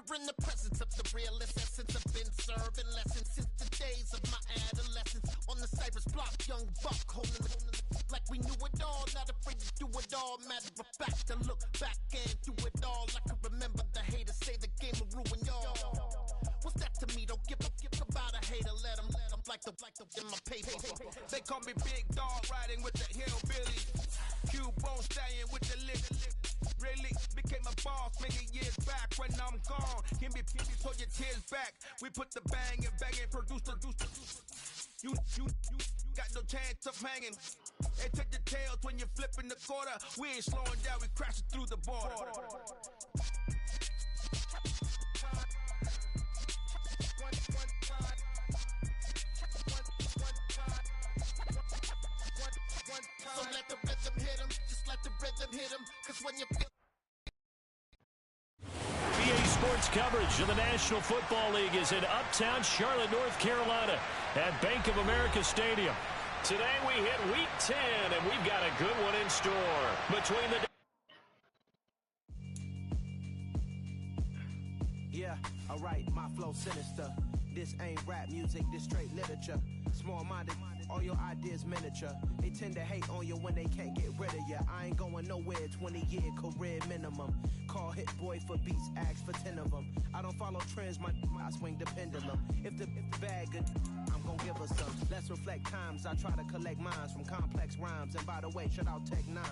We're in the presence of the realest essence. I've been serving lessons since the days of my adolescence. On the Cypress block, young buck holding it like we knew it all. Not afraid to do it all. Matter of fact, to look back and do it all. I can remember the haters say the game will ruin y'all. What's that to me? Don't give about a hater. Let them like the in my paper. They call me Big Dog, riding with the hillbilly. Q-Bone stallion with the lip. Really became a boss many years back. When I'm gone, give me so your tears back. We put the bang and produce the. You got no chance of hanging. They take the tails when you're flipping the quarter. We ain't slowing down, we crashing through the border. So let the rhythm hit him, just let the rhythm hit him, cause when you feel EA Sports coverage of the National Football League is in Uptown Charlotte, North Carolina at Bank of America Stadium. Today we hit Week 10, and we've got a good one in store. Between the... Yeah, alright, my flow sinister. This ain't rap music, this straight literature. Small-minded, all your ideas miniature. They tend to hate on you when they can't get rid of you. I ain't going nowhere, 20-year career minimum. Call Hit Boy for beats, ask for 10 of them. I don't follow trends, I swing the pendulum. If the bag good, I'm gonna give her some. Let's reflect times, I try to collect minds from complex rhymes. And by the way, shout out Tech 9.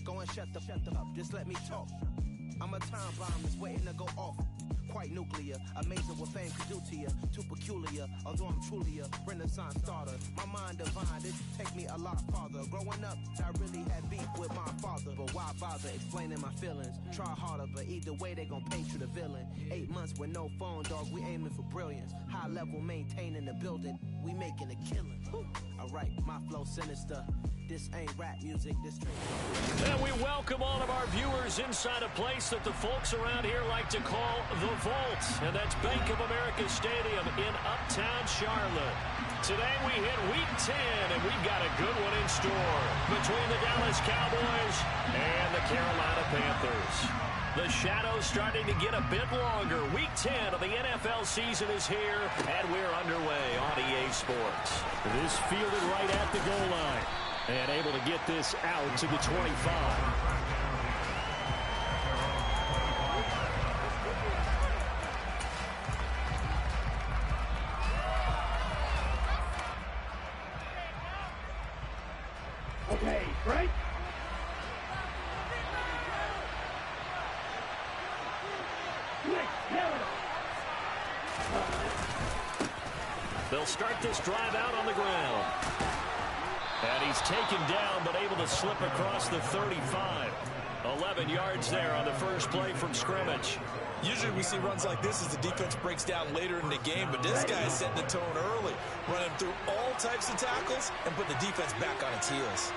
Go and shut the up, just let me talk. I'm a time bomb that's waiting to go off. Quite nuclear, amazing what fame could do to you. Too peculiar, although I'm truly a Renaissance starter. My mind divine, it take me a lot farther. Growing up, I really had beef with my father. But why bother explaining my feelings? Try harder, but either way they gon' paint you the villain. 8 months with no phone, dog, we aiming for brilliance. High level maintaining the building, we making a killing. Alright, my flow sinister. This ain't rap music, this straight. And we welcome all of our viewers inside a place that the folks around here like to call the Vault. And that's Bank of America Stadium in Uptown Charlotte. Today we hit Week 10, and we've got a good one in store between the Dallas Cowboys and the Carolina Panthers. The shadow's starting to get a bit longer. Week 10 of the NFL season is here, and we're underway on EA Sports. This fielded right at the goal line. And able to get this out to the 25. Okay, break. They'll start this drive out on the ground. And he's taken down, but able to slip across the 35. 11 yards there on the first play from scrimmage. Usually we see runs like this as the defense breaks down later in the game, but this guy is setting the tone early, running through all types of tackles and putting the defense back on its heels.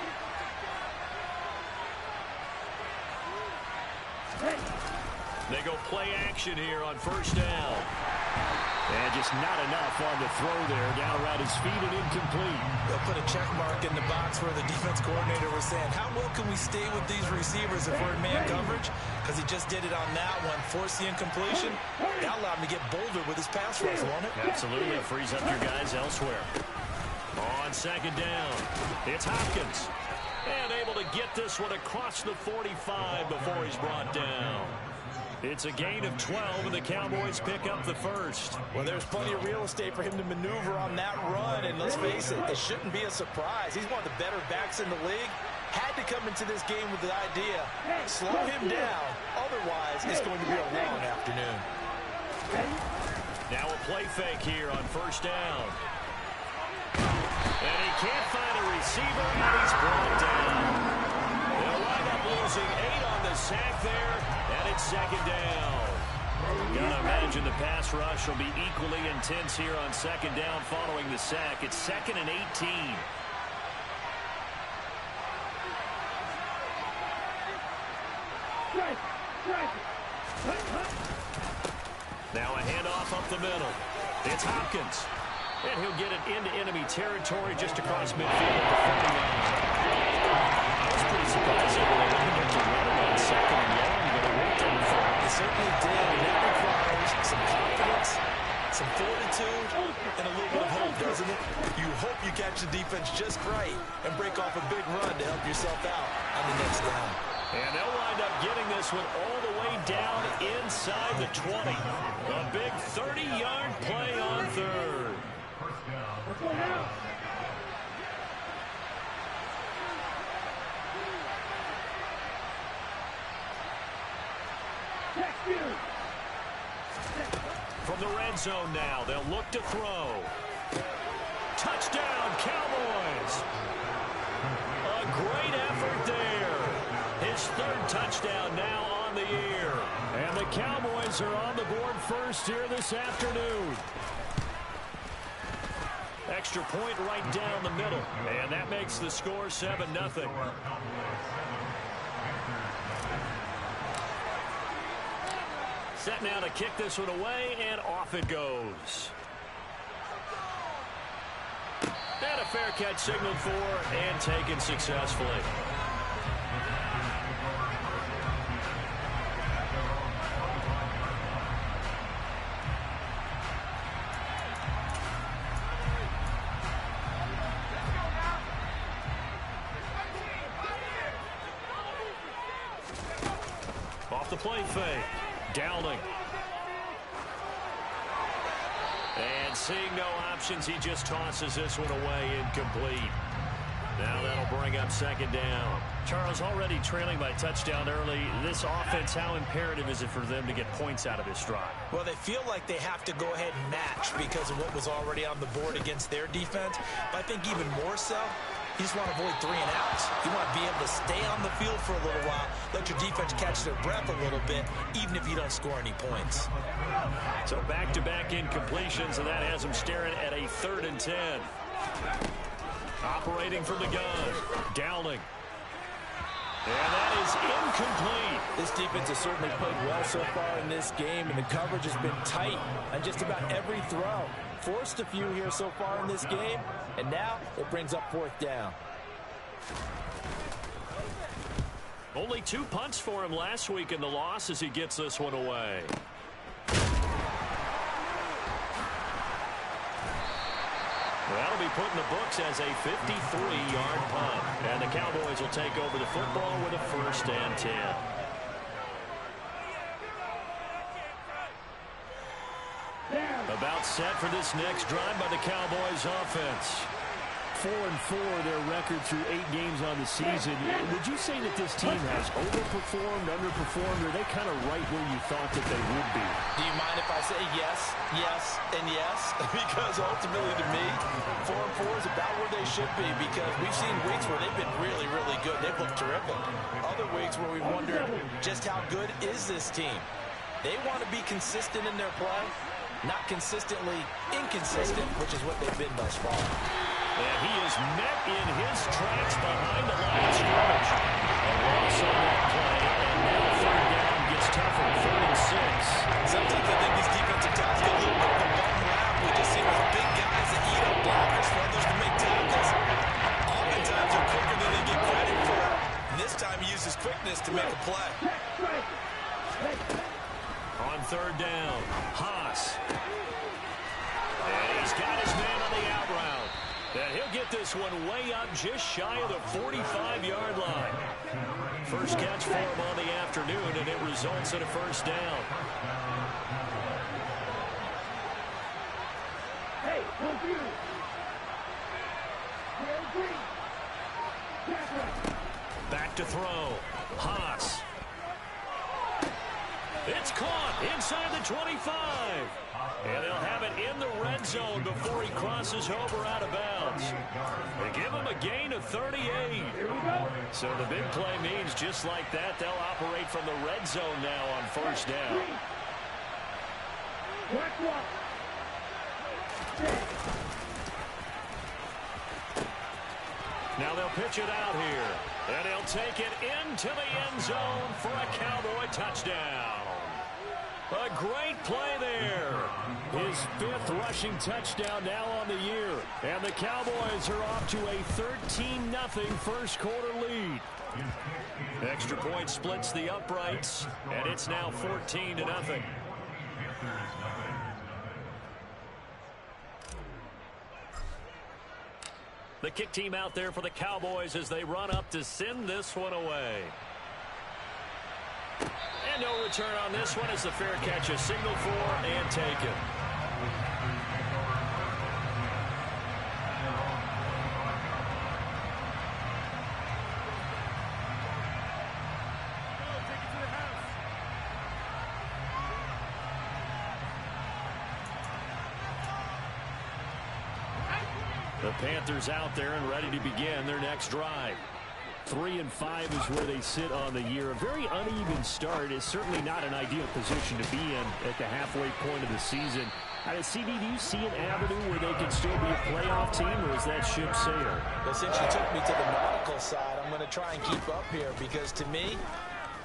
They go play action here on first down. And just not enough on the throw there. Down around his feet and incomplete. They'll put a check mark in the box where the defense coordinator was saying, how well can we stay with these receivers if we're in man coverage? Because he just did it on that one. Force the incompletion. That allowed him to get bolder with his pass rush, won't it? Absolutely. Frees up your guys elsewhere. On second down, it's Hopkins. And able to get this one across the 45 before he's brought down. It's a gain of 12, and the Cowboys pick up the first. Well, there's plenty of real estate for him to maneuver on that run, and let's face it, it shouldn't be a surprise. He's one of the better backs in the league. Had to come into this game with the idea, slow him down, otherwise it's going to be a long afternoon. Now a play fake here on first down. And he can't find a receiver, and he's brought down. They'll wind up losing 8 on the sack there. And it's second down. Gotta imagine the pass rush will be equally intense here on second down following the sack. It's 2nd and 18. Now a handoff up the middle. It's Hopkins. And he'll get it into enemy territory just across midfield at the 49. I was pretty surprised that they were able to run it on 2nd and long, but it worked out for him. It certainly did, and that required some fortitude and a little bit of hope, doesn't it? You hope you catch the defense just right and break off a big run to help yourself out on the next down. And they'll wind up getting this one all the way down inside the 20. A big 30-yard play on third. Let's go now. From the red zone now, they'll look to throw. Touchdown, Cowboys! A great effort there. His third touchdown now on the year. And the Cowboys are on the board first here this afternoon. Extra point right down the middle. And that makes the score 7-0. Set now to kick this one away, and off it goes. And a fair catch signaled for and taken successfully. Off the play fake. Downing. And seeing no options, he just tosses this one away incomplete. Now that'll bring up second down. Charles, already trailing by touchdown early. This offense, how imperative is it for them to get points out of this drive? Well, they feel like they have to go ahead and match because of what was already on the board against their defense. But I think even more so, you just want to avoid 3 and outs. You want to be able to stay on the field for a little while, let your defense catch their breath a little bit, even if you don't score any points. So back-to-back incompletions, and that has them staring at a 3rd and 10. Operating from the gun. Downing. And that is incomplete. This defense has certainly played well so far in this game, and the coverage has been tight on just about every throw. Forced a few here so far in this game, and now it brings up 4th down. Only 2 punts for him last week in the loss as he gets this one away. That'll be put in the books as a 53-yard punt. And the Cowboys will take over the football with a 1st and 10. About set for this next drive by the Cowboys offense. 4-4 their record through 8 games on the season. Would you say that this team has overperformed, underperformed, or are they kind of right where you thought that they would be? Do you mind if I say yes, yes, and yes? Because ultimately to me, 4-4 is about where they should be because we've seen weeks where they've been really, really good. They've looked terrific. Other weeks where we wondered just how good is this team. They want to be consistent in their play, not consistently inconsistent, which is what they've been thus far. And he is met in his tracks behind the line of scrimmage. A loss on that play, and now 3rd down gets tougher, 3rd and 6. Sometimes I think these defensive tackles get a little bit of a bum rap. We just see those big guys that eat up blockers for others to make tackles. Oftentimes they're quicker than they get credit for. And this time he uses quickness to make a play. On 3rd down, Haas. And he's got his man on the out route. And he'll get this one way up just shy of the 45-yard line. First catch for him on the afternoon, and it results in a 1st down. Hey, Back to throw. Haas. It's caught inside the 25. And they'll have it in the red zone before he crosses over out of bounds. They give him a gain of 38. So the big play means just like that, they'll operate from the red zone now on 1st down. Now they'll pitch it out here. And he'll take it into the end zone for a Cowboy touchdown. A great play there. His 5th rushing touchdown now on the year. And the Cowboys are off to a 13-0 first quarter lead. Extra point splits the uprights, and it's now 14-0. The kick team out there for the Cowboys as they run up to send this one away. And no return on this one as the fair catch is signaled for and taken. The Panthers out there and ready to begin their next drive. 3-5 is where they sit on the year. A very uneven start is certainly not an ideal position to be in at the halfway point of the season. CD, do you see an avenue where they can still be a playoff team, or is that ship sailed? Well, since you took me to the nautical side, I'm going to try and keep up here because to me,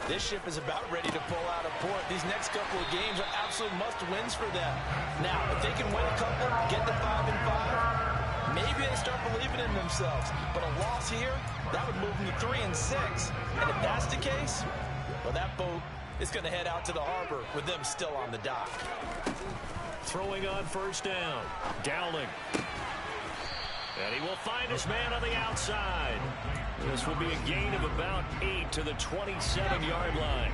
this ship is about ready to pull out of port. These next couple of games are absolute must-wins for them. Now, if they can win a couple, get to 5-5, maybe they start believing in themselves. But a loss here, that would move them to 3-6. And if that's the case, well, that boat is going to head out to the harbor with them still on the dock. Throwing on first down. Dowling. And he will find his man on the outside. This will be a gain of about 8 to the 27-yard line.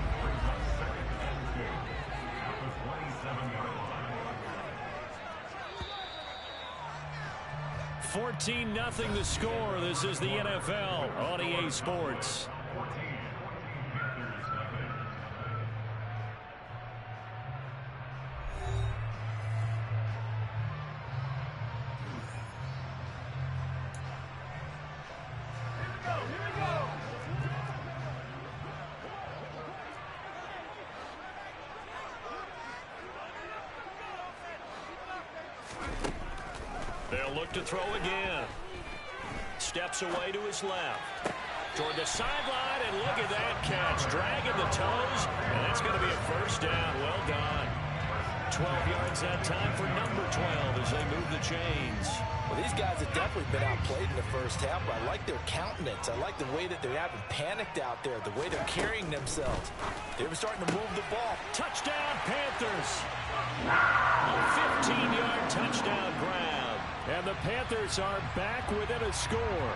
14-0 the score. This is the NFL on EA Sports. They'll look to throw again. Steps away to his left. Toward the sideline, and look at that catch. Dragging the toes, and that's going to be a first down. Well done. 12 yards that time for number 12 as they move the chains. Well, these guys have definitely been outplayed in the first half, but I like their countenance. I like the way that they haven't panicked out there, the way they're carrying themselves. They were starting to move the ball. Touchdown, Panthers. A 15-yard touchdown grab. And the Panthers are back within a score.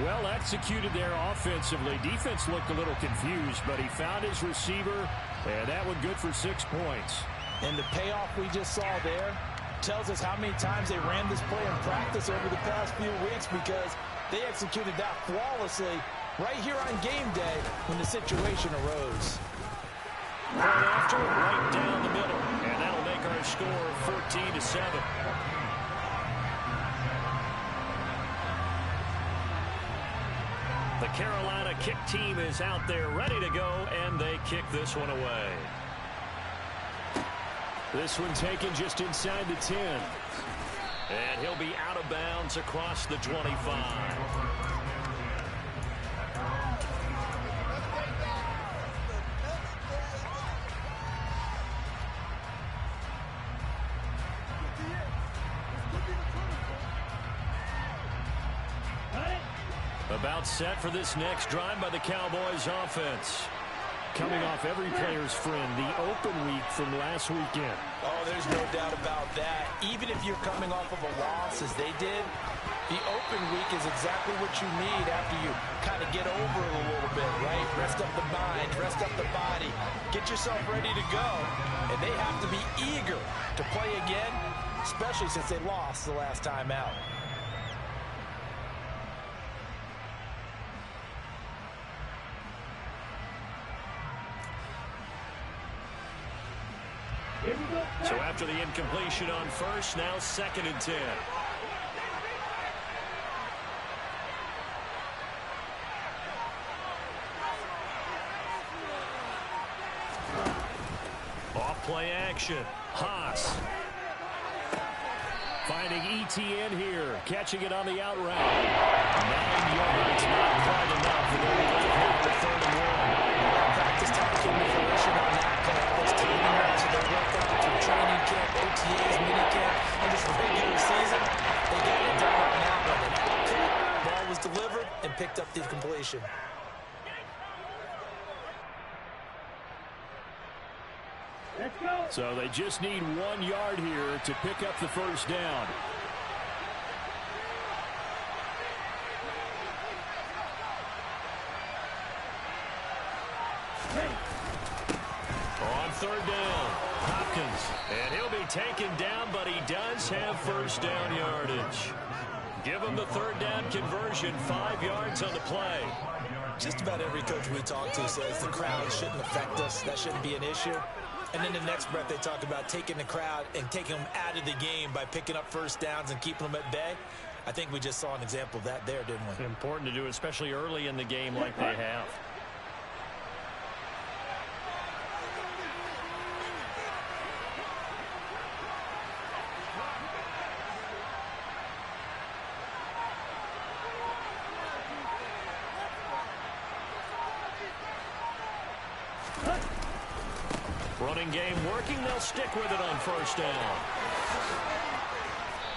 Well executed there offensively. Defense looked a little confused, but he found his receiver, and that one good for 6 points. And the payoff we just saw there tells us how many times they ran this play in practice over the past few weeks, because they executed that flawlessly right here on game day when the situation arose. Right after, right down the middle, and that'll make our score 14-7. The Carolina kick team is out there ready to go, and they kick this one away. This one taken just inside the 10. And he'll be out of bounds across the 25. About set for this next drive by the Cowboys offense. Coming off every player's friend, the open week from last weekend. Oh, there's no doubt about that. Even if you're coming off of a loss as they did, the open week is exactly what you need after you kind of get over it a little bit, right? Rest up the mind, rest up the body, get yourself ready to go. And they have to be eager to play again, especially since they lost the last time out. So after the incompletion on first, now 2nd and 10. Off play action. Haas. Finding ETN here. Catching it on the out route. 9 yards. Not quite enough. And then we have the 3rd and 1. Practice time came to fruition on that play. Those timing routes that they worked out through training camp, OTAs, minicamp, and just regular season. They got it done on that one. Ball was delivered and picked up the completion. So they just need 1 yard here to pick up the first down. taken down, but he does have first down yardage. Give him the third down conversion, 5 yards on the play. Just about every coach we talk to says the crowd shouldn't affect us. That shouldn't be an issue. And then the next breath they talk about taking the crowd and taking them out of the game by picking up first downs and keeping them at bay. I think we just saw an example of that there, didn't we? Important to do, especially early in the game like they have. Running game working. They'll stick with it on first down.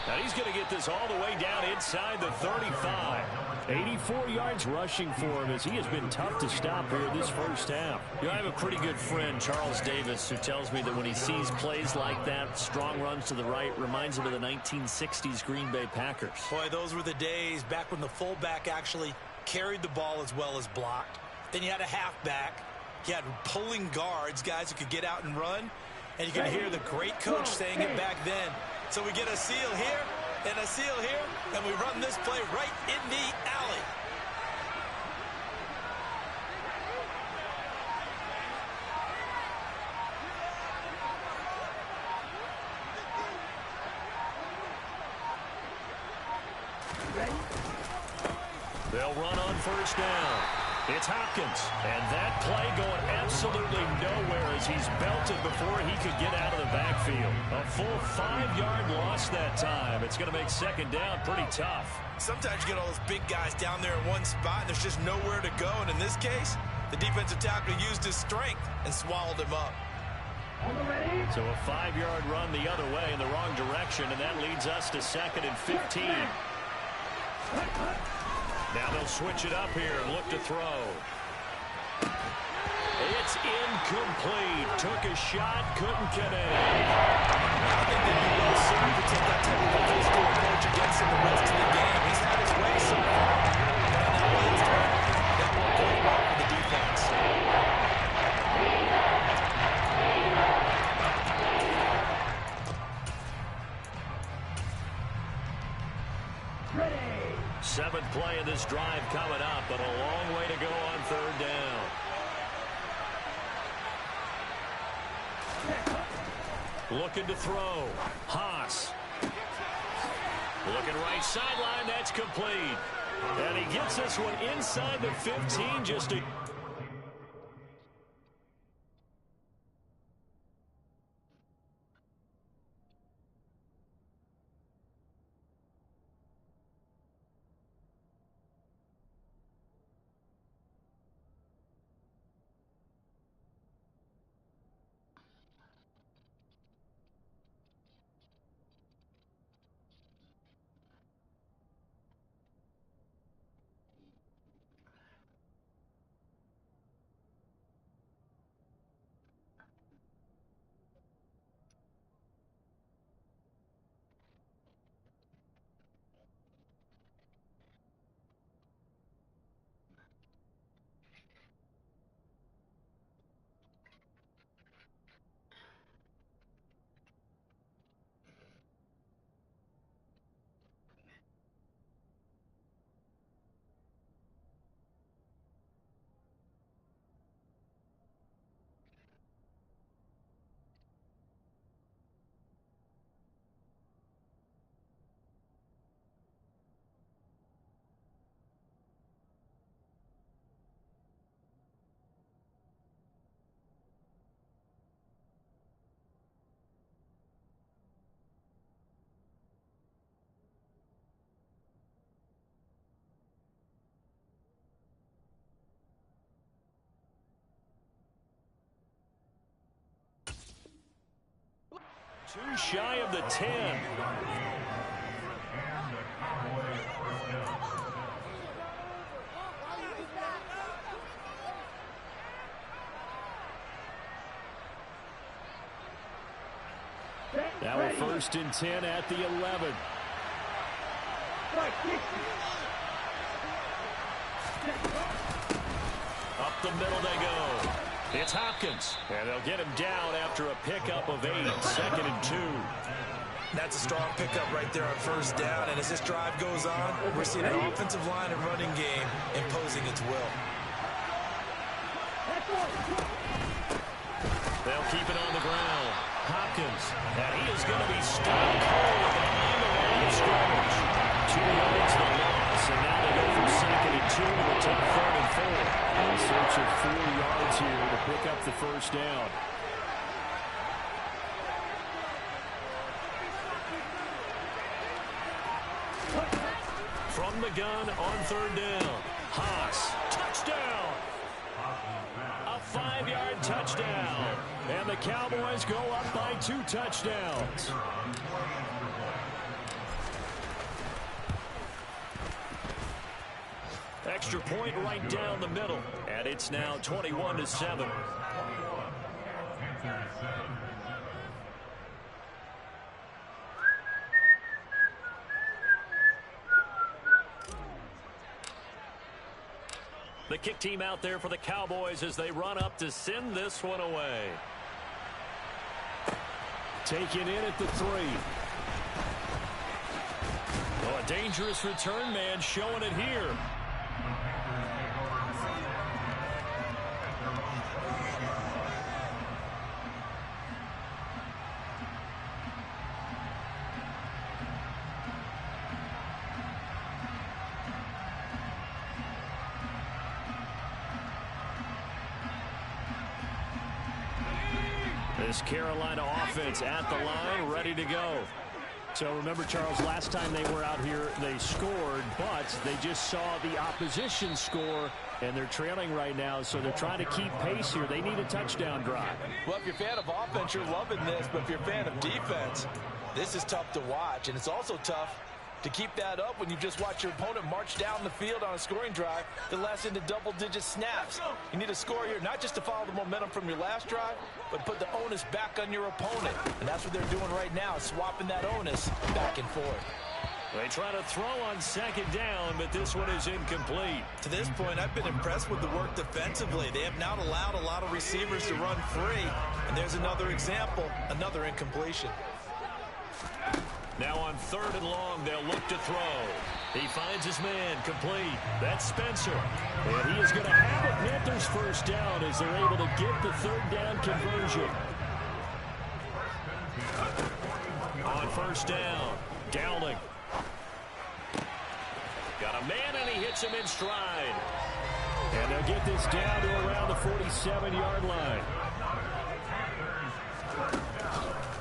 Now he's going to get this all the way down inside the 35. 84 yards rushing for him as he has been tough to stop here this first half. You know, I have a pretty good friend, Charles Davis, who tells me that when he sees plays like that, strong runs to the right, reminds him of the 1960s Green Bay Packers. Boy, those were the days back when the fullback actually carried the ball as well as blocked. Then you had a halfback. You had pulling guards, guys who could get out and run. And you can hear the great coach saying it back then. So we get a seal here and a seal here, and we run this play right in the alley. They'll run on first down. It's Hopkins, and that play going absolutely nowhere as he's belted before he could get out of the backfield. A full 5-yard loss that time. It's going to make second down pretty tough. Sometimes you get all those big guys down there in one spot, and there's just nowhere to go. And in this case, the defensive tackle used his strength and swallowed him up. So a 5-yard run the other way in the wrong direction, and that leads us to 2nd and 15. Now they'll switch it up here and look to throw. It's incomplete. Took a shot, couldn't connect. I think they'd be well suited to take that type of a physical approach against him the rest of the game. He's had his way so far. But on that last drive, that worked quite well for the defense. Seventh play of this drive coming up, but a long way to go on third down. Looking to throw. Haas. Looking right sideline. That's complete. And he gets this one inside the 15. Just a... Too shy of the 10. Now a 1st and 10 at the 11. Up the middle they go. It's Hopkins, and they'll get him down after a pickup of 8, 2nd and 2. That's a strong pickup right there on first down, and as this drive goes on, we're seeing an offensive line and running game imposing its will. They'll keep it on the ground. Hopkins, and he is going to be stone cold behind the line of scrimmage. 2 yards the loss, and now they go from 2nd and 2 to a tough 3rd and 4. In search of 4 yards here to pick up the first down. From the gun on 3rd down. Haas, touchdown. A 5-yard touchdown. And the Cowboys go up by 2 touchdowns. Extra point right down the middle. And it's now 21-7. The kick team out there for the Cowboys as they run up to send this one away. Taken in at the 3. Oh, a dangerous return man showing it here. This Carolina offense at the line, ready to go. So remember, Charles, last time they were out here, they scored, but they just saw the opposition score, and they're trailing right now, so they're trying to keep pace here. They need a touchdown drive. Well, if you're a fan of offense, you're loving this, but if you're a fan of defense, this is tough to watch, and it's also tough to keep that up when you just watch your opponent march down the field on a scoring drive that lasts into double-digit snaps. You need a score here, not just to follow the momentum from your last drive, but put the onus back on your opponent. And that's what they're doing right now, swapping that onus back and forth. They try to throw on 2nd down, but this one is incomplete. To this point, I've been impressed with the work defensively. They have not allowed a lot of receivers to run free. And there's another example, another incompletion. Now on 3rd and long, they'll look to throw. He finds his man, complete. That's Spencer. And he is going to have a Panthers first down as they're able to get the 3rd down conversion. On 1st down, Dowling. Got a man, and he hits him in stride. And they'll get this down to around the 47-yard line.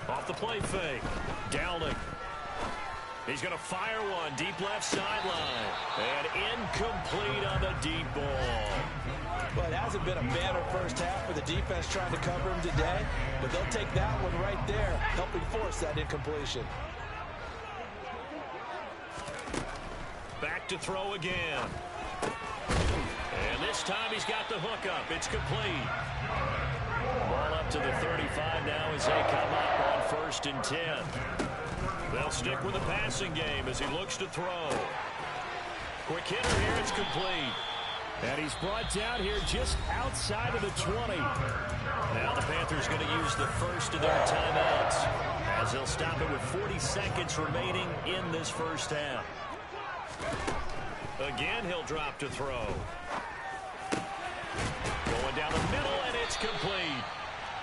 Off the play fake, Dowling. He's going to fire one deep left sideline. And incomplete on the deep ball. Well, it hasn't been a banner first half for the defense trying to cover him today, but they'll take that one right there, helping force that incompletion. Back to throw again. And this time he's got the hookup. It's complete. Ball up to the 35 now as they come up on 1st and 10. They'll stick with the passing game as he looks to throw. Quick hitter here, it's complete. And he's brought down here just outside of the 20. Now the Panthers going to use the first of their timeouts as they'll stop it with 40 seconds remaining in this first half. Again, he'll drop to throw. Going down the middle, and it's complete.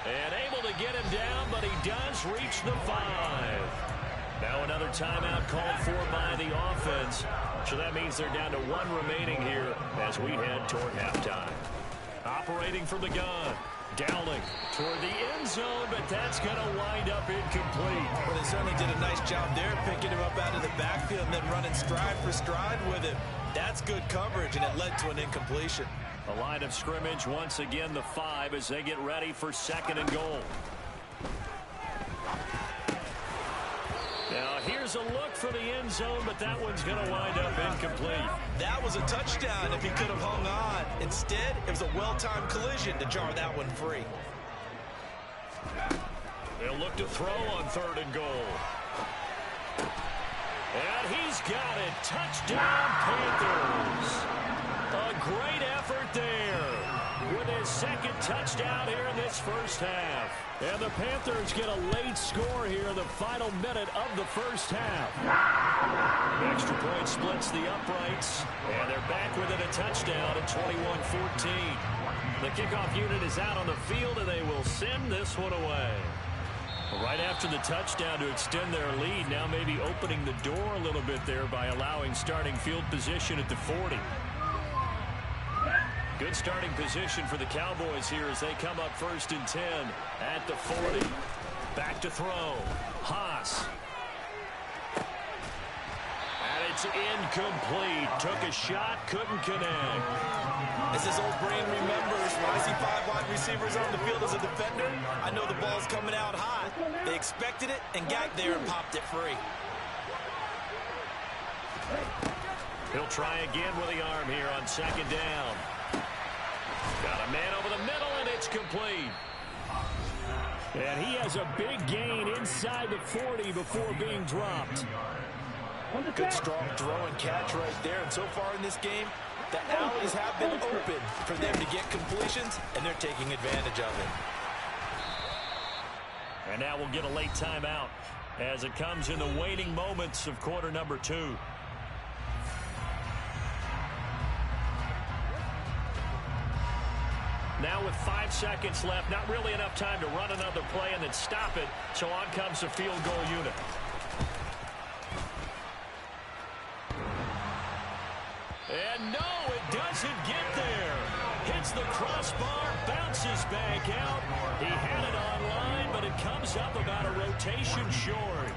And able to get him down, but he does reach the 5. Now another timeout called for by the offense. So that means they're down to 1 remaining here as we head toward halftime. Operating from the gun. Dowling toward the end zone, but that's going to wind up incomplete. Well, they certainly did a nice job there, picking him up out of the backfield and then running stride for stride with him. That's good coverage, and it led to an incompletion. The line of scrimmage, once again, the 5 as they get ready for 2nd and goal. Now, here's a look for the end zone, but that one's going to wind up incomplete. That was a touchdown if he could have hung on. Instead, it was a well-timed collision to jar that one free. They'll look to throw on 3rd and goal. And he's got it. Touchdown, Panthers. A great effort there with his his second touchdown here in this first half. And the Panthers get a late score here in the final minute of the first half. The extra point splits the uprights, and they're back within a touchdown at 21-14. The kickoff unit is out on the field, and they will send this one away. Right after the touchdown to extend their lead, now maybe opening the door a little bit there by allowing starting field position at the 40. Good starting position for the Cowboys here as they come up 1st and 10 at the 40. Back to throw. Haas. And it's incomplete. Took a shot, couldn't connect. As his old brain remembers, when I see 5 wide receivers on the field as a defender, I know the ball's coming out hot. They expected it and got there and popped it free. He'll try again with the arm here on 2nd down. Got a man over the middle, and it's complete. And he has a big gain inside the 40 before being dropped. Good strong throw and catch right there. And so far in this game, the alleys have been open for them to get completions, and they're taking advantage of it. And now we'll get a late timeout as it comes in the waning moments of quarter number 2. Now with 5 seconds left, not really enough time to run another play and then stop it, so on comes the field goal unit. And no, it doesn't get there. Hits the crossbar, bounces back out. He had it online, but it comes up about a rotation short.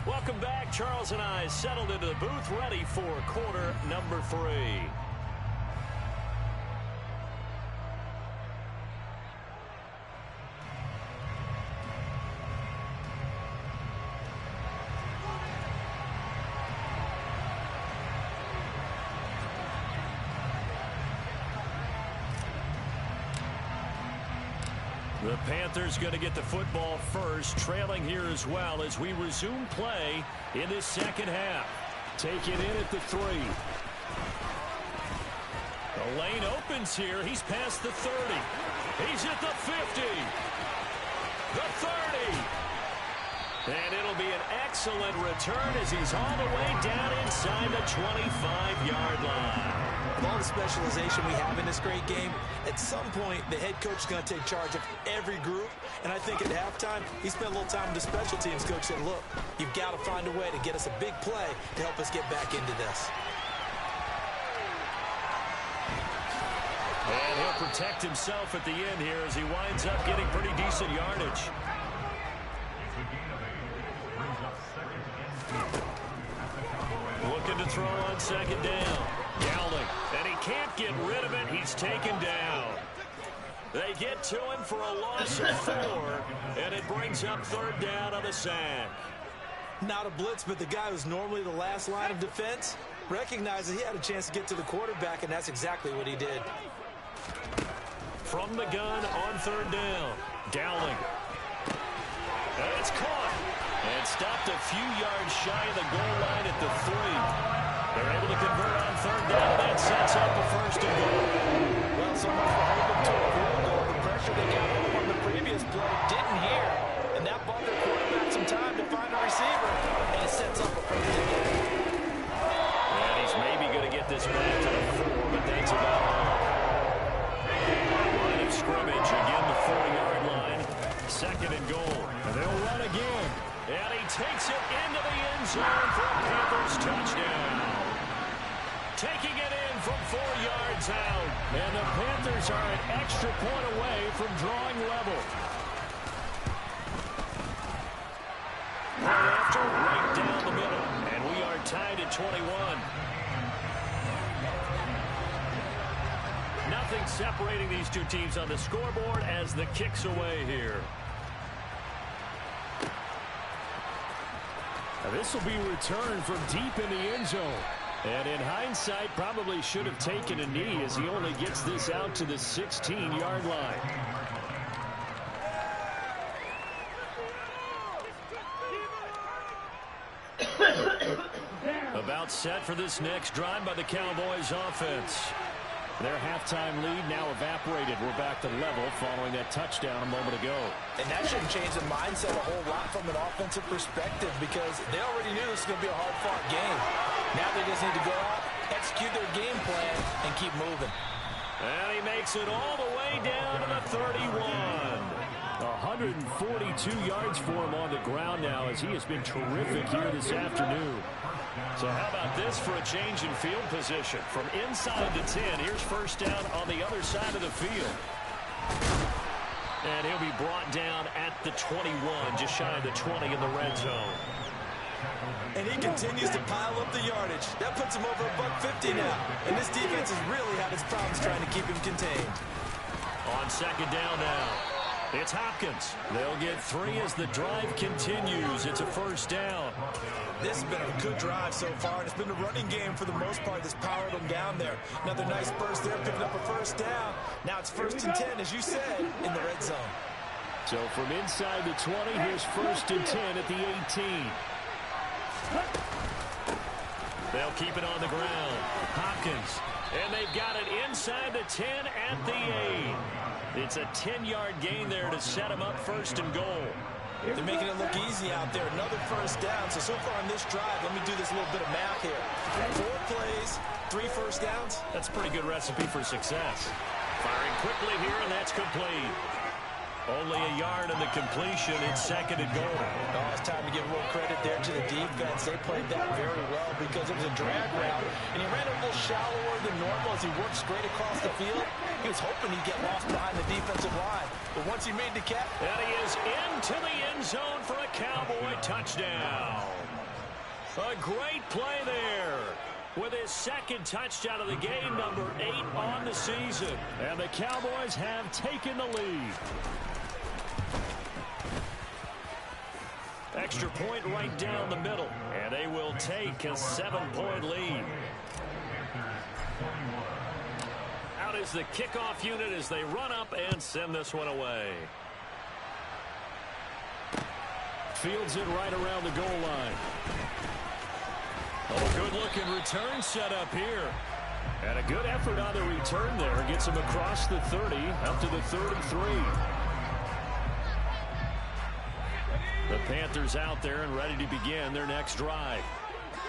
Welcome back. Charles and I settled into the booth, ready for quarter number 3. The Panthers going to get the football first, trailing here as well as we resume play in this second half. Take it in at the 3. The lane opens here. He's past the 30. He's at the 50. The 30. And it'll be an excellent return as he's all the way down inside the 25-yard line. With all the specialization we have in this great game, at some point the head coach is going to take charge of every group. And I think at halftime, he spent a little time with the special teams coach said, look, you've got to find a way to get us a big play to help us get back into this. And he'll protect himself at the end here as he winds up getting pretty decent yardage. Looking to throw on 2nd down. Dowling, and he can't get rid of it. He's taken down. They get to him for a loss of 4, and it brings up 3rd down on the sack. Not a blitz, but the guy who's normally the last line of defense recognized that he had a chance to get to the quarterback, and that's exactly what he did. From the gun on 3rd down. Dowling. And it's caught. And stopped a few yards shy of the goal line at the 3. They're able to convert on 3rd down. That sets up a 1st and goal. Well, so much for holding to a field goal. The pressure they got on the previous play didn't hear. And that bought their quarterback some time to find a receiver. And it sets up a 1st and goal. And he's maybe going to get this back to the 4, but that's about all. Line of scrimmage, again the 40-yard line. 2nd and goal. And they'll run again. And he takes it into the end zone for a Panthers touchdown. Taking it in from 4 yards out. And the Panthers are an extra point away from drawing level. Right after, right down the middle. And we are tied at 21. Nothing separating these two teams on the scoreboard as the kick's away here. Now this will be returned from deep in the end zone. And in hindsight, probably should have taken a knee as he only gets this out to the 16-yard line. About set for this next drive by the Cowboys offense. Their halftime lead now evaporated. We're back to level following that touchdown a moment ago. And that shouldn't change the mindset a whole lot from an offensive perspective because they already knew this was going to be a hard-fought game. Now they just need to go out, execute their game plan, and keep moving. And he makes it all the way down to the 31. 142 yards for him on the ground now as he has been terrific here this afternoon. So how about this for a change in field position? From inside the 10, here's first down on the other side of the field. And he'll be brought down at the 21, just shy of the 20 in the red zone. And he continues to pile up the yardage. That puts him over $150 now. And this defense has really had its problems trying to keep him contained. On second down now, it's Hopkins. They'll get 3 as the drive continues. It's a first down. This has been a good drive so far, and it's been a running game for the most part that's powered them down there. Another nice burst there, picking up a first down. Now it's 1st and 10, as you said, in the red zone. So from inside the 20, here's 1st and 10 at the 18. They'll keep it on the ground. Hopkins. And they've got it inside the 10 at the 8. It's a 10-yard gain there to set them up 1st and goal. They're making it look easy out there. Another first down. So far on this drive, let me do this little bit of math here. 4 plays, 3 first downs. That's a pretty good recipe for success. Firing quickly here, and that's complete. Only a yard in the completion. It's 2nd and goal. Oh, it's time to give a little credit there to the defense. They played that very well because it was a drag route, and he ran a little shallower than normal as he worked straight across the field. He was hoping he'd get lost behind the defensive line, but once he made the catch, and he is into the end zone for a Cowboy touchdown. A great play there with his 2nd touchdown of the game, number 8 on the season. And the Cowboys have taken the lead. Extra point right down the middle, and they will take a 7-point lead. Out is the kickoff unit as they run up and send this one away. Fields it right around the goal line. Oh, good-looking return set up here. And a good effort on the return there. Gets him across the 30, up to the 33. The Panthers out there and ready to begin their next drive.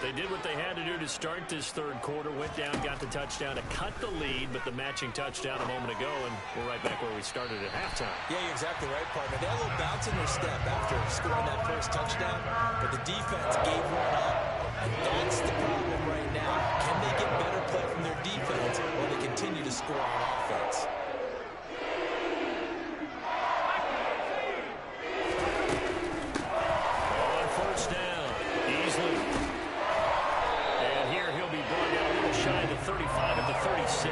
They did what they had to do to start this 3rd quarter. Went down, got the touchdown to cut the lead, but the matching touchdown a moment ago, and we're right back where we started at halftime. Yeah, you're exactly right, partner. They had a little bounce in their step after scoring that first touchdown, but the defense gave one up. And that's the problem right now. Can they get better play from their defense or they continue to score on offense? On first down, Easley. And here he'll be brought down a little shy of the 35 at the 36.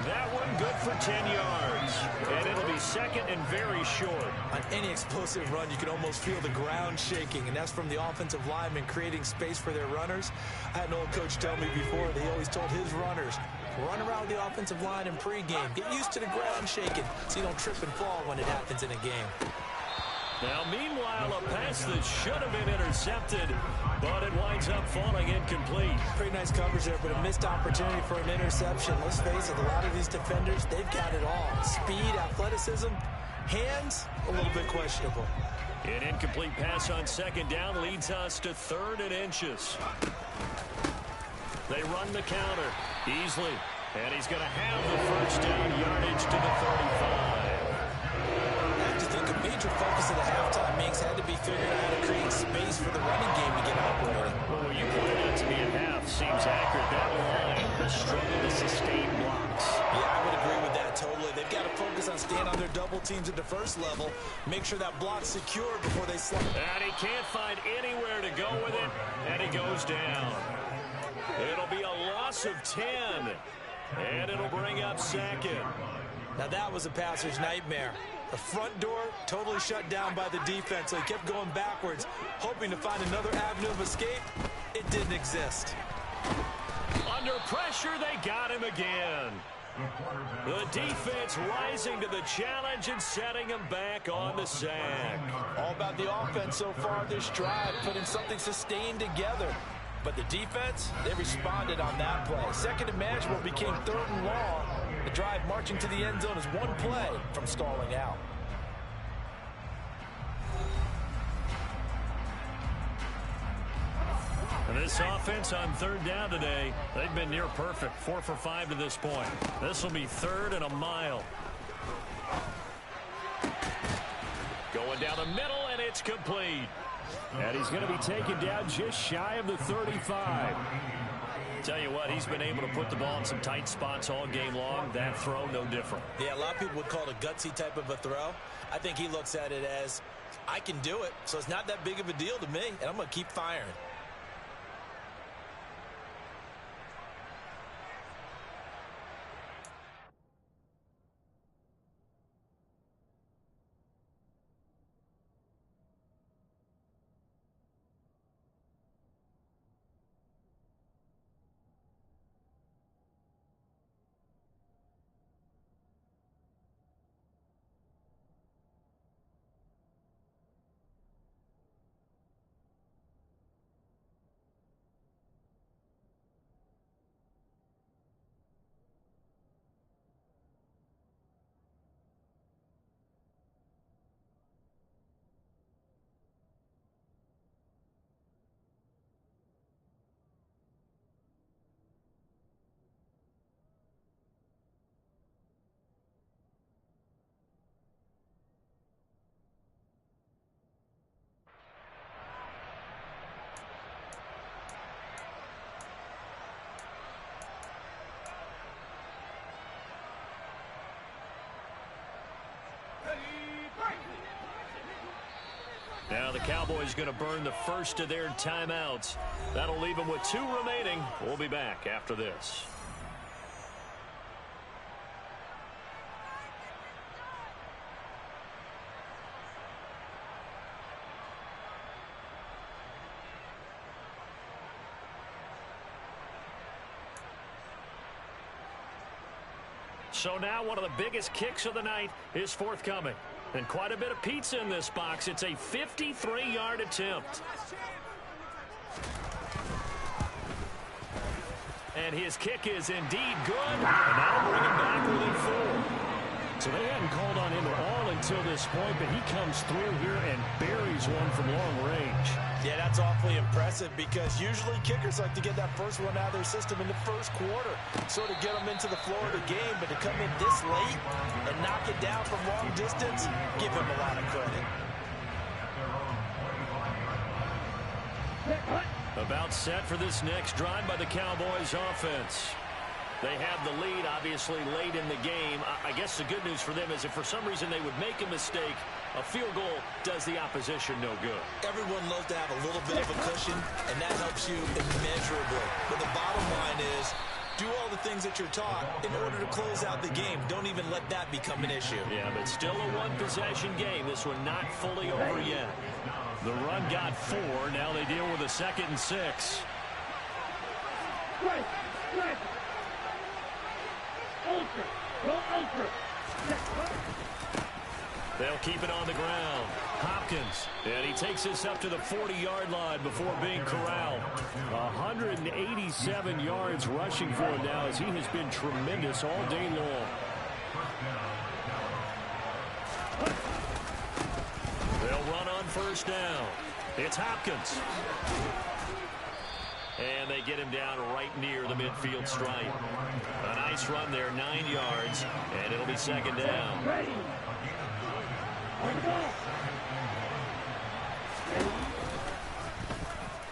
That one good for 10 yards. And it'll be 2nd and very short. On any explosive run, you can almost feel the ground shaking, and that's from the offensive linemen creating space for their runners. I had an old coach tell me before that he always told his runners, run around the offensive line in pregame. Get used to the ground shaking so you don't trip and fall when it happens in a game. Now, meanwhile, a pass that should have been intercepted, but it winds up falling incomplete. Pretty nice coverage there, but a missed opportunity for an interception. Let's face it, a lot of these defenders, they've got it all. Speed, athleticism, hands, a little bit questionable. An incomplete pass on 2nd down leads us to 3rd and inches. They run the counter. Easley, and he's going to have the first down yardage to the 35. I just think a major focus of the halftime meetings had to be figuring out how to create space for the running game to get operating. Well, what you pointed out to me at half seems accurate. That line has struggled to sustain blocks. Yeah, I would agree with that totally. They've got to focus on staying on their double teams at the first level, make sure that block's secure before they slide. And he can't find anywhere to go with it, and he goes down. It'll be a loss of 10, and it'll bring up 2nd. Now that was a passer's nightmare. The front door totally shut down by the defense, so he kept going backwards, hoping to find another avenue of escape. It didn't exist. under pressure. They got him again. The defense rising to the challenge and setting him back on the sack. All about the offense so far this drive, putting something sustained together. But the defense, they responded on that play. Second and manageable became 3rd and long. The drive marching to the end zone is one play from stalling out. And this offense on 3rd down today, they've been near perfect. 4 for 5 to this point. This will be 3rd and a mile. Going down the middle, and it's complete. And he's going to be taken down just shy of the 35. Tell you what, he's been able to put the ball in some tight spots all game long. That throw, no different. Yeah, a lot of people would call it a gutsy type of a throw. I think he looks at it as, I can do it, so it's not that big of a deal to me, and I'm going to keep firing. Now the Cowboys going to burn the first of their timeouts. That'll leave them with 2 remaining. We'll be back after this. So now one of the biggest kicks of the night is forthcoming. And quite a bit of pizza in this box. It's a 53-yard attempt. And his kick is indeed good. And that'll bring him back within 4. So they hadn't called on him at all until this point, but he comes through here and buries one from long range. Yeah, that's awfully impressive because usually kickers like to get that first one out of their system in the first quarter, sort of get them into the flow of the game, but to come in this late and knock it down from long distance, give him a lot of credit. About set for this next drive by the Cowboys offense. They have the lead, obviously, late in the game. I guess the good news for them is if for some reason they would make a mistake, a field goal does the opposition no good. Everyone loves to have a little bit of a cushion, and that helps you immeasurably. But the bottom line is, do all the things that you're taught in order to close out the game. Don't even let that become an issue. Yeah, but still a one-possession game. This one not fully over yet. The run got 4. Now they deal with a 2nd and 6. They'll keep it on the ground. Hopkins, and he takes this up to the 40-yard line before being corralled. 187 yards rushing for him now as he has been tremendous all day long. They'll run on 1st down. It's Hopkins. And they get him down right near the midfield stripe. A nice run there, 9 yards, and it'll be 2nd down.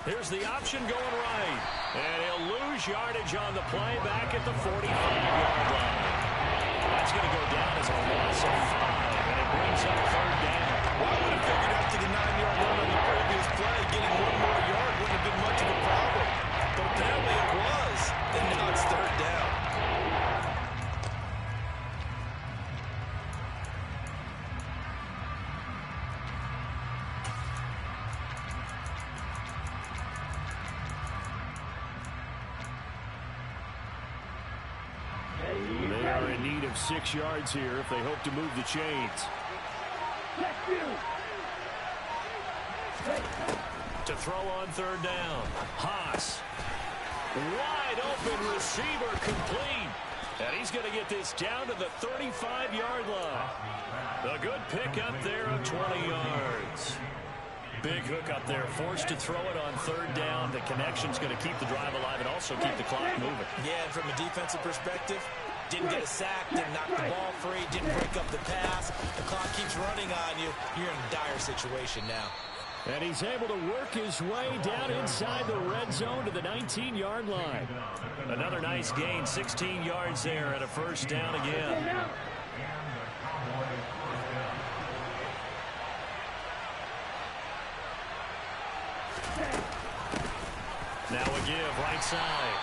Here's the option going right. And he'll lose yardage on the play back at the 45-yard line. That's going to go down as a loss of 5, and it brings up 3rd down. Well, I would have figured after the 9-yard run on the previous play, getting 1 more yard wouldn't have been much of a problem. But apparently it was, and now it's 3rd down. of 6 yards here if they hope to move the chains. To throw on third down. Haas. Wide open receiver complete. And he's going to get this down to the 35-yard line. A good pick up there of 20 yards. Big hook up there, forced to throw it on third down. The connection's going to keep the drive alive and also keep the clock moving. Yeah, and from a defensive perspective, didn't get a sack, didn't knock the ball free, didn't break up the pass. The clock keeps running on you. You're in a dire situation now. And he's able to work his way down inside the red zone to the 19-yard line. Another nice gain, 16 yards there and a first down again. Now a give right side.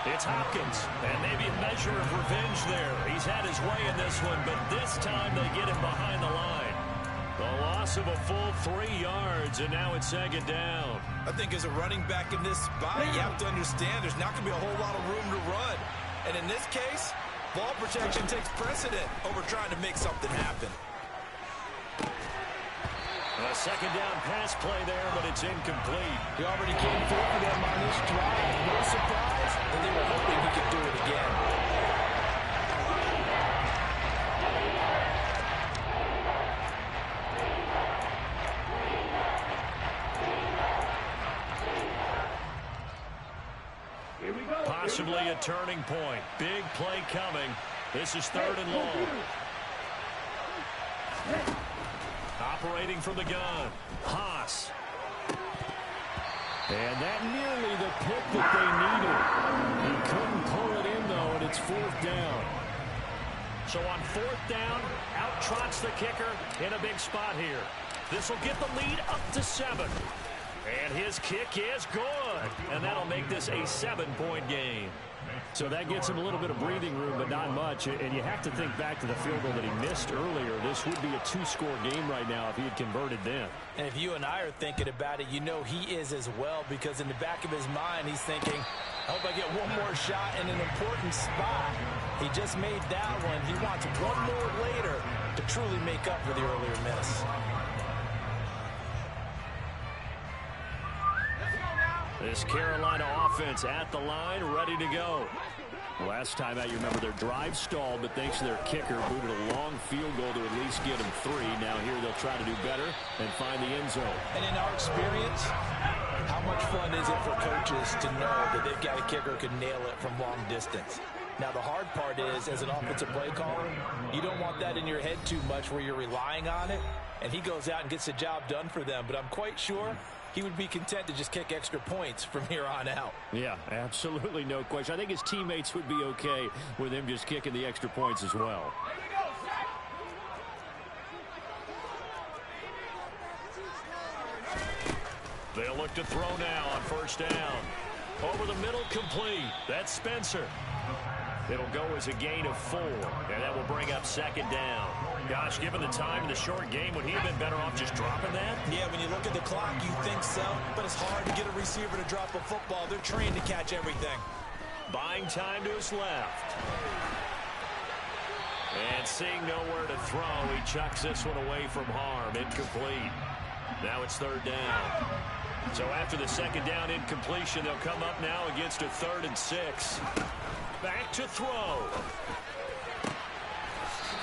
It's Hopkins, and maybe a measure of revenge there. He's had his way in this one, but this time they get him behind the line. A loss of a full 3 yards, and now it's second down. I think as a running back in this spot, you have to understand there's not going to be a whole lot of room to run. And in this case, ball protection takes precedent over trying to make something happen. A second down pass play there, but it's incomplete. He already came through for them on this drive. No surprise, and they were hoping he could do it again. Possibly a turning point. Big play coming. This is third and long. Operating from the gun. Haas. And that nearly the pick that they needed. He couldn't pull it in, though, and it's fourth down. So on fourth down, out trots the kicker in a big spot here. This will get the lead up to 7. And his kick is good. And that'll make this a 7-point game. So that gets him a little bit of breathing room, but not much. And you have to think back to the field goal that he missed earlier. This would be a 2-score game right now if he had converted then. And if you and I are thinking about it, you know he is as well, because in the back of his mind, he's thinking, I hope I get one more shot in an important spot. He just made that one. He wants one more later to truly make up for the earlier miss. This Carolina offense at the line, ready to go. Last time out, you remember their drive stalled, but thanks to their kicker, booted a long field goal to at least get them 3. Now here they'll try to do better and find the end zone. And in our experience, how much fun is it for coaches to know that they've got a kicker who can nail it from long distance? Now, the hard part is, as an offensive play caller, you don't want that in your head too much where you're relying on it, and he goes out and gets the job done for them. But I'm quite sure he would be content to just kick extra points from here on out. Yeah, absolutely no question. I think his teammates would be okay with him just kicking the extra points as well. They'll look to throw now on first down. Over the middle, complete. That's Spencer. It'll go as a gain of 4, and that will bring up second down. Gosh, given the time in the short game, would he have been better off just dropping that? Yeah, when you look at the clock, you think so, but it's hard to get a receiver to drop a football. They're trained to catch everything. Buying time to his left. And seeing nowhere to throw, he chucks this one away from harm. Incomplete. Now it's third down. So after the second down incompletion, they'll come up now against a 3rd and 6. Back to throw.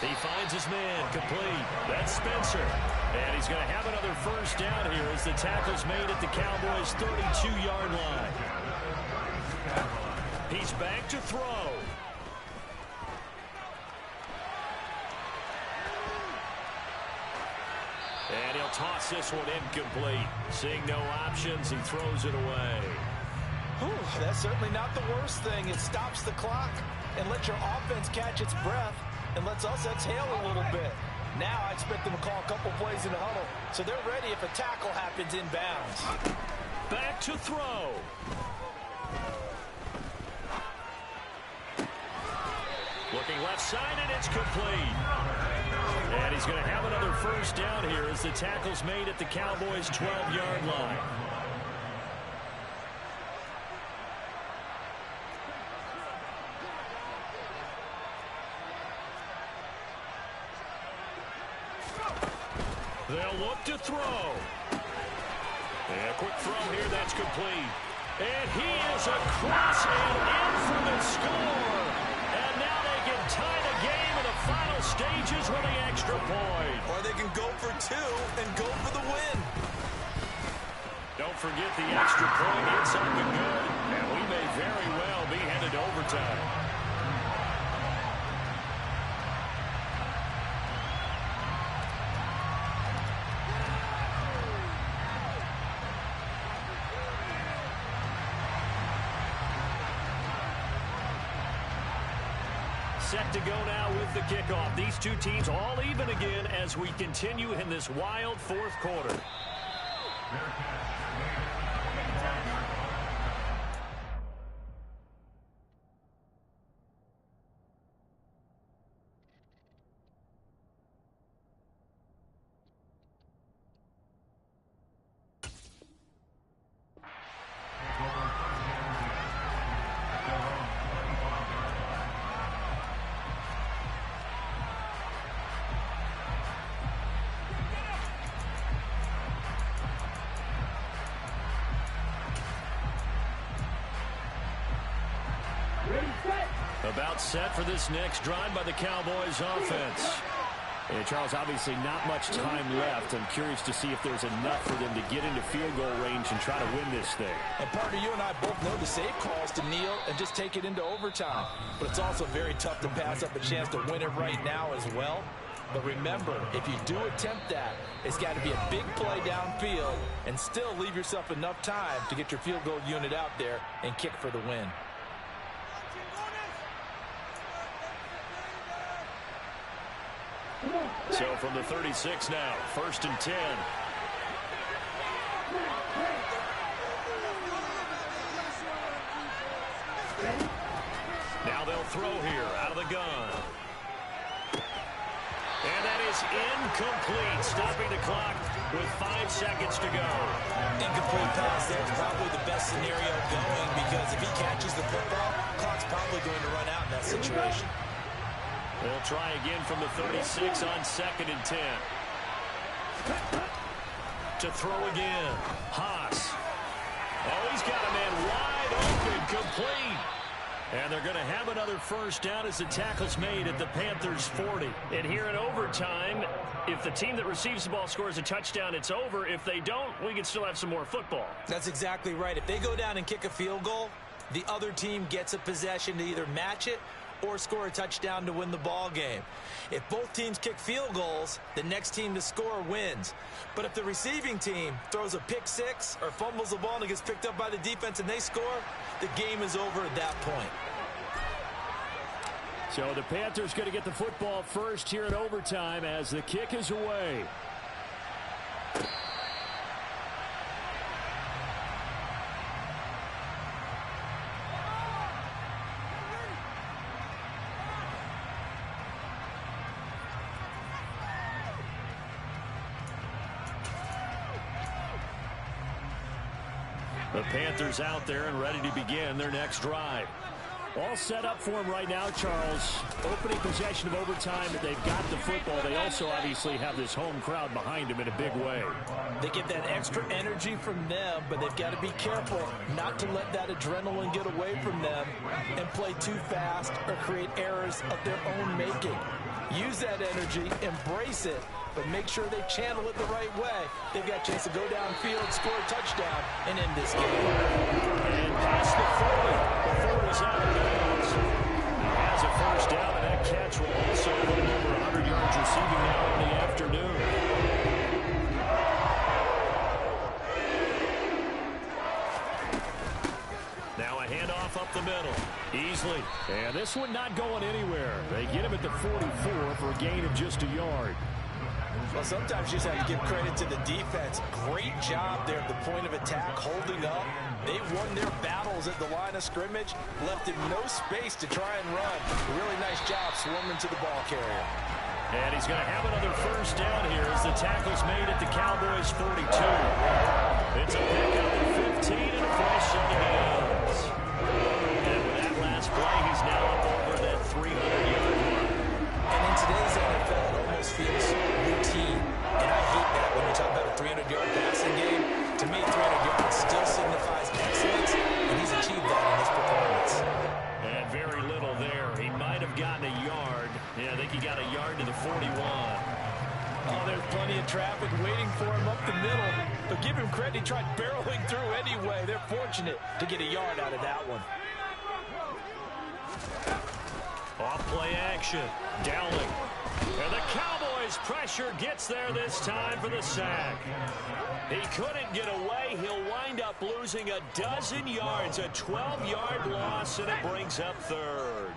He finds his man, complete. That's Spencer. And he's going to have another first down here as the tackle's made at the Cowboys' 32-yard line. He's back to throw. And he'll toss this one incomplete. Seeing no options, he throws it away. Whew, that's certainly not the worst thing. It stops the clock and lets your offense catch its breath and lets us exhale a little bit. Now I expect them to call a couple plays in the huddle, so they're ready if a tackle happens inbounds. Back to throw. Looking left side, and it's complete. And he's going to have another first down here as the tackle's made at the Cowboys' 12-yard line. They'll look to throw. And a quick throw here, that's complete. And he is across and in for the score. And now they can tie the game in the final stages with the extra point. Or they can go for 2 and go for the win. Don't forget the extra point. It's up and good. And we may very well be headed to overtime. Set to go now with the kickoff. These two teams all even again as we continue in this wild fourth quarter. About set for this next drive by the Cowboys offense. And Charles, obviously not much time left. I'm curious to see if there's enough for them to get into field goal range and try to win this thing. And partner, you and I both know the save calls to kneel and just take it into overtime. But it's also very tough to pass up a chance to win it right now as well. But remember, if you do attempt that, it's got to be a big play downfield and still leave yourself enough time to get your field goal unit out there and kick for the win. So from the 36 now, 1st and 10. Now they'll throw here out of the gun. And that is incomplete, stopping the clock with 5 seconds to go. Incomplete pass there is probably the best scenario going because if he catches the football, clock's probably going to run out in that situation. They'll try again from the 36 on 2nd and 10. To throw again. Haas. Oh, he's got a man wide open, complete. And they're going to have another first down as the tackle's made at the Panthers' 40. And here in overtime, if the team that receives the ball scores a touchdown, it's over. If they don't, we can still have some more football. That's exactly right. If they go down and kick a field goal, the other team gets a possession to either match it or score a touchdown to win the ball game. If both teams kick field goals, the next team to score wins. But if the receiving team throws a pick six or fumbles the ball and it gets picked up by the defense and they score, the game is over at that point. So the Panthers going to get the football first here in overtime as the kick is away. The Panthers out there and ready to begin their next drive. All set up for them right now, Charles. Opening possession of overtime, they've got the football. They also obviously have this home crowd behind them in a big way. They get that extra energy from them, but they've got to be careful not to let that adrenaline get away from them and play too fast or create errors of their own making. Use that energy, embrace it, but make sure they channel it the right way. They've got a chance to go downfield, score a touchdown, and end this game. And past the 40 before it was out of bounds. Has a first down, and that catch will also put him over 100 yards receiving now in the afternoon. Now a handoff up the middle. Easily. And this one not going anywhere. They get him at the 44 for a gain of just a yard. Well, sometimes you just have to give credit to the defense. Great job there at the point of attack, holding up. They won their battles at the line of scrimmage, left him no space to try and run. Really nice job swarming to the ball carrier. And he's going to have another first down here as the tackle's made at the Cowboys' 42. It's a pickup at 15 and a fresh set of downs. And with that last play, he's now up over that 300-yard mark. And in today's NFL, it almost feels routine, and I hate that still signifies excellence, and he's achieved that in this performance. And very little there. He might have gotten a yard. Yeah, I think he got a yard to the 41. Oh, there's plenty of traffic waiting for him up the middle. But give him credit, he tried barreling through anyway. They're fortunate to get a yard out of that one. Off play action. Dowling. And the Cowboys pressure gets there this time for the sack. He couldn't get away. He'll wind up losing a dozen yards. A 12-yard loss, and it brings up third.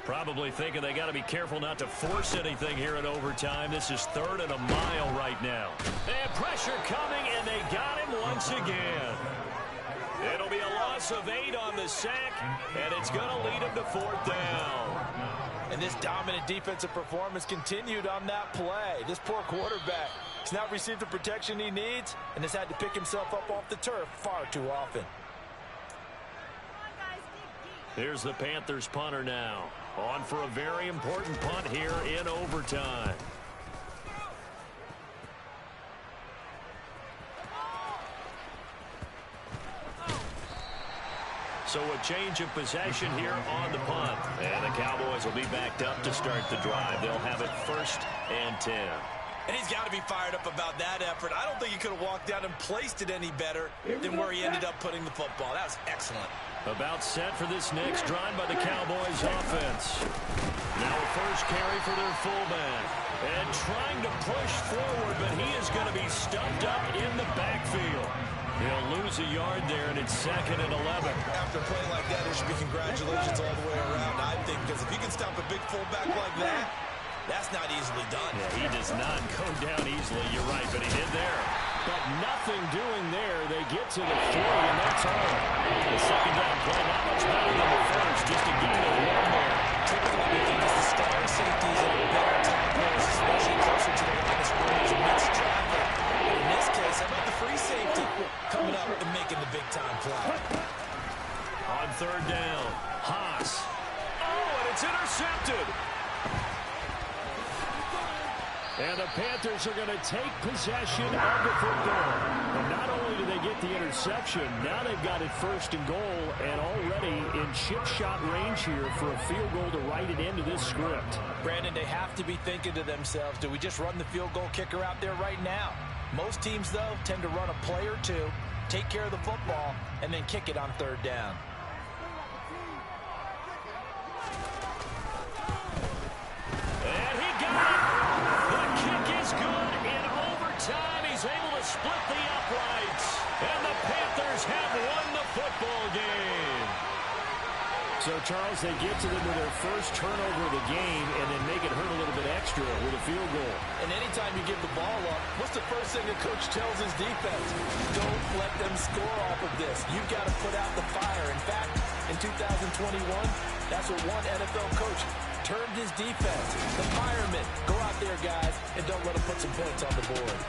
Probably thinking they got to be careful not to force anything here in overtime. This is 3rd and a mile right now. And pressure coming, and they got him once again. It'll be a loss of 8 on the sack, and it's going to lead him to 4th down. And this dominant defensive performance continued on that play. This poor quarterback has not received the protection he needs and has had to pick himself up off the turf far too often. Here's the Panthers punter now. On for a very important punt here in overtime. So a change of possession here on the punt. And the Cowboys will be backed up to start the drive. They'll have it 1st and 10. And he's got to be fired up about that effort. I don't think he could have walked down and placed it any better than where he ended up putting the football. That was excellent. About set for this next drive by the Cowboys offense. Now a first carry for their fullback. And trying to push forward, but he is going to be stuffed up in the backfield. He'll lose a yard there, and it's 2nd and 11. After a play like that, there should be congratulations all the way around, I think, because if you can stop a big fullback like that, that's not easily done. Yeah, he does not go down easily. You're right, but he did there. But nothing doing there. They get to the 40, and that's all. The second down play, not much better than the first. Just a gain of 1 there. Typically, we think it's the star safeties that are better tackles, especially closer to the line of scrimmage amidst traffic. In this case, how about the free safety coming up and making the big-time play? On 3rd down, Haas. Oh, and it's intercepted. And the Panthers are going to take possession of the football. And not only do they get the interception, now they've got it 1st and goal and already in chip shot range here for a field goal to write it into this script. Brandon, they have to be thinking to themselves, do we just run the field goal kicker out there right now? Most teams, though, tend to run a play or two, take care of the football, and then kick it on 3rd down. And he got it. The kick is good in overtime. He's able to split the uprights. And the Panthers have won the football game. So, Charles, they get to them with their first turnover of the game and then make it hurt a little bit extra with a field goal. And anytime you give the ball up, what's the first thing a coach tells his defense? Don't let them score off of this. You've got to put out the fire. In fact, in 2021, that's what one NFL coach termed his defense. The firemen. Go out there, guys, and don't let them put some points on the board.